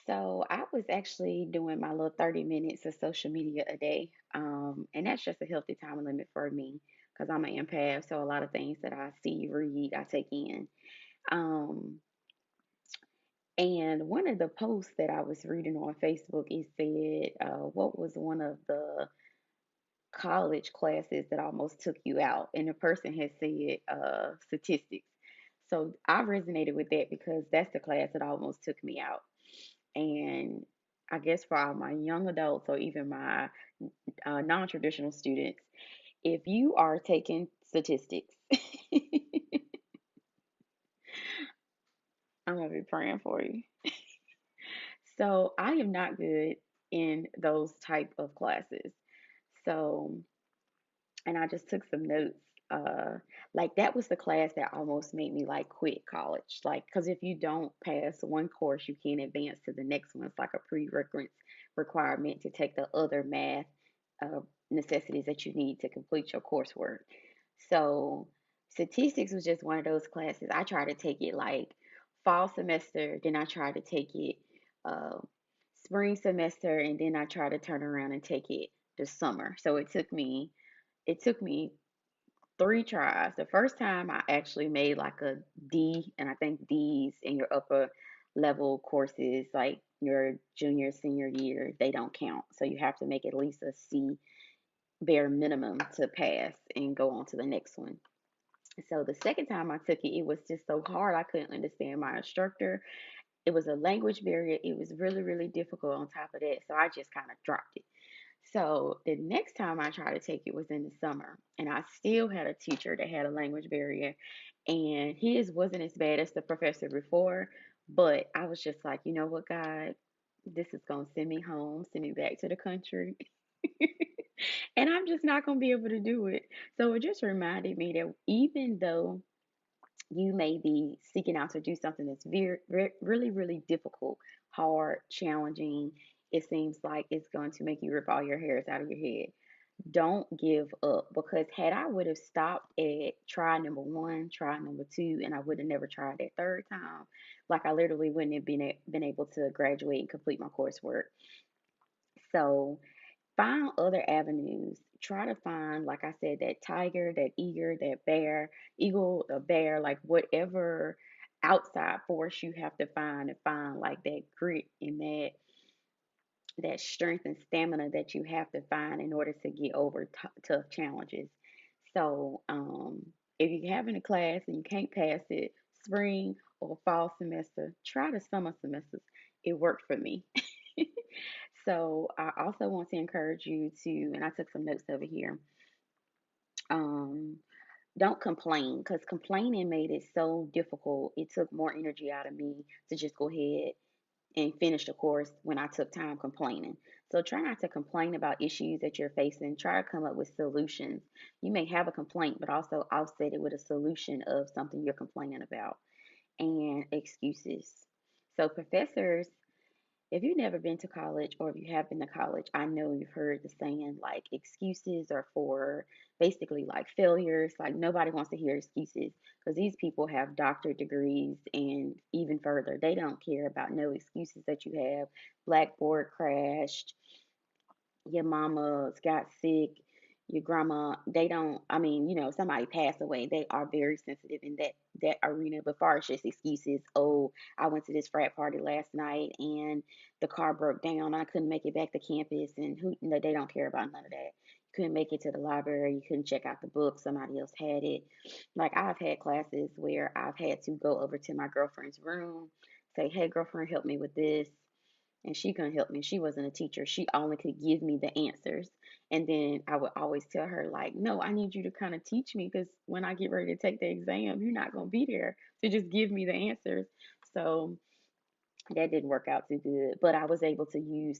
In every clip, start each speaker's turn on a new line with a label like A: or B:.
A: So I was actually doing my little 30 minutes of social media a day. And that's just a healthy time limit for me because I'm an empath. So a lot of things that I see, read, I take in. Um, and one of the posts that I was reading on Facebook, it said, what was one of the college classes that almost took you out? And the person had said, statistics. So I resonated with that because that's the class that almost took me out. And I guess for all my young adults or even my non traditional students, if you are taking statistics, I'm going to be praying for you. So I am not good in those type of classes. So, and I just took some notes. Like that was the class that almost made me like quit college. Like, because if you don't pass one course, you can't advance to the next one. It's like a prerequisite requirement to take the other math uh, necessities that you need to complete your coursework. So, statistics was just one of those classes. I tried to take it like fall semester, then I tried to take it uh, spring semester, and then I tried to turn around and take it the summer. So it took me three tries. The first time I actually made like a D, and I think D's in your upper level courses, like your junior, senior year, they don't count. So you have to make at least a C bare minimum to pass and go on to the next one. So the second time I took it, it was just so hard. I couldn't understand my instructor. It was a language barrier. It was really, really difficult on top of that. So I just kind of dropped it. So the next time I tried to take it was in the summer, and I still had a teacher that had a language barrier, and his wasn't as bad as the professor before, but I was just like, you know what, God, this is gonna send me home, send me back to the country, and I'm just not gonna be able to do it. So it just reminded me that even though you may be seeking out to do something that's really, really difficult, hard, challenging. It seems like it's going to make you rip all your hairs out of your head. Don't give up, because had I would have stopped at try number one, try number two, and I would have never tried that third time, like I literally wouldn't have been able to graduate and complete my coursework. So find other avenues. Try to find, like I said, that tiger, that eager, that bear, eagle, a bear, like whatever outside force you have to find, and find like that grit and that strength and stamina that you have to find in order to get over tough challenges. So, if you're having a class and you can't pass it, spring or fall semester, try the summer semesters. It worked for me. So, I also want to encourage you to, and I took some notes over here. Um, don't complain, because complaining made it so difficult. It took more energy out of me to just go ahead and finish the course when I took time complaining. So try not to complain about issues that you're facing. Try to come up with solutions. You may have a complaint, but also offset it with a solution of something you're complaining about. And excuses. So professors, if you've never been to college, or if you have been to college, I know you've heard the saying like excuses are for basically like failures. Like nobody wants to hear excuses because these people have doctorate degrees, and even further, they don't care about no excuses that you have. Blackboard crashed, your mama got sick, your grandma, they don't, I mean, somebody passed away, they are very sensitive in that arena. But far as just excuses, oh, I went to this frat party last night and the car broke down, I couldn't make it back to campus, and who, no, they don't care about none of that. You couldn't make it to the library, you couldn't check out the book, somebody else had it. Like I've had classes where I've had to go over to my girlfriend's room, say, hey girlfriend, help me with this, and she couldn't help me. She wasn't a teacher. She only could give me the answers. And then I would always tell her, like, no, I need you to kind of teach me, because when I get ready to take the exam, you're not going to be there to just give me the answers. So that didn't work out too good. But I was able to use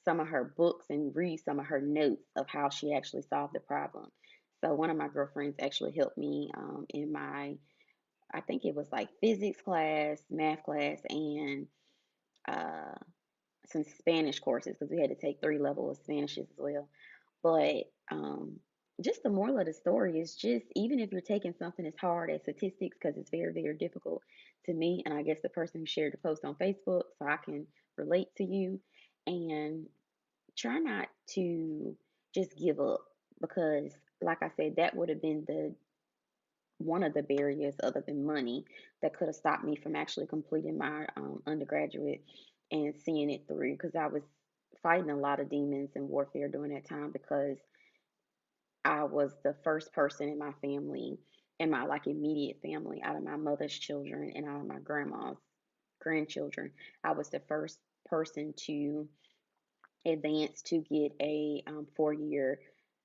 A: some of her books and read some of her notes of how she actually solved the problem. So one of my girlfriends actually helped me in my, I think it was like physics class, math class, and uh, some Spanish courses, because we had to take three levels of Spanish as well. But just the moral of the story is just even if you're taking something as hard as statistics, because it's very, very difficult to me, and I guess the person who shared the post on Facebook, so I can relate to you, and try not to just give up because, like I said, that would have been the one of the barriers other than money that could have stopped me from actually completing my undergraduate and seeing it through because I was fighting a lot of demons and warfare during that time because I was the first person in my family, in my like immediate family, out of my mother's children and out of my grandma's grandchildren. I was the first person to advance to get a 4 year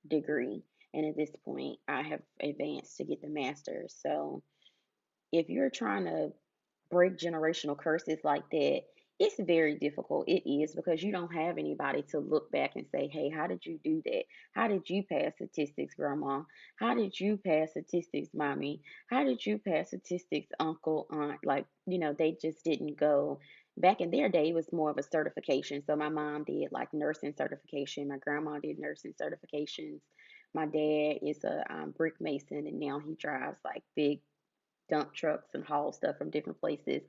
A: degree. And at this point, I have advanced to get the master's. So if you're trying to break generational curses like that, it's very difficult. It is because you don't have anybody to look back and say, hey, how did you do that? How did you pass statistics, grandma? How did you pass statistics, mommy? How did you pass statistics, uncle, aunt? Like, they just didn't go. Back in their day, it was more of a certification. So my mom did like nursing certification. My grandma did nursing certifications. My dad is a brick mason, and now he drives like big dump trucks and haul stuff from different places.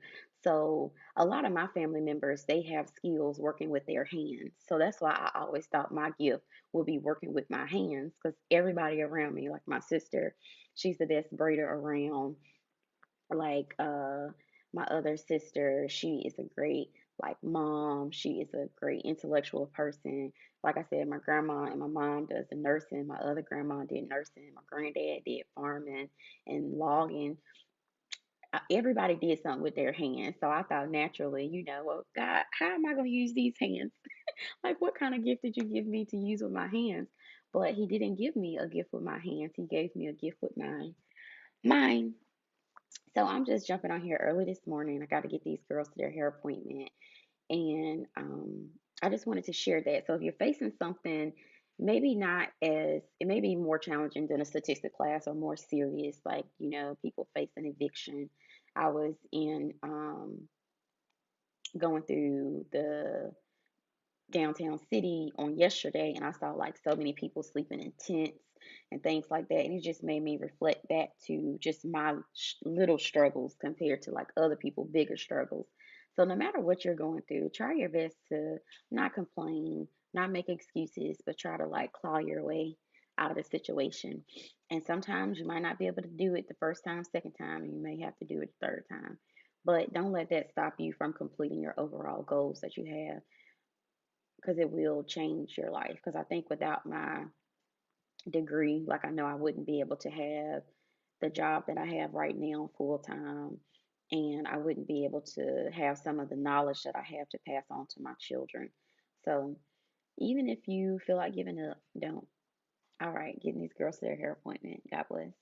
A: So a lot of my family members, they have skills working with their hands. So that's why I always thought my gift would be working with my hands because everybody around me, like my sister, she's the best braider around. Like my other sister, she is a great like mom. She is a great intellectual person. Like I said, my grandma and my mom does the nursing. My other grandma did nursing. My granddad did farming and logging. Everybody did something with their hands. So I thought naturally, well, God, how am I going to use these hands? Like, what kind of gift did you give me to use with my hands? But He didn't give me a gift with my hands. He gave me a gift with mine. So I'm just jumping on here early this morning. I got to get these girls to their hair appointment. And I just wanted to share that. So if you're facing something, maybe not as, it may be more challenging than a statistic class or more serious, like, people face an eviction. I was in going through the downtown city on yesterday and I saw like so many people sleeping in tents and things like that. And it just made me reflect back to just my little struggles compared to like other people, bigger struggles. So no matter what you're going through, try your best to not complain, not make excuses, but try to like claw your way out of the situation. And sometimes you might not be able to do it the first time, second time, and you may have to do it the third time. But don't let that stop you from completing your overall goals that you have because it will change your life. Because I think without my degree, like I know I wouldn't be able to have the job that I have right now full time, and I wouldn't be able to have some of the knowledge that I have to pass on to my children. So even if you feel like giving up, don't. All right, getting these girls to their hair appointment. God bless.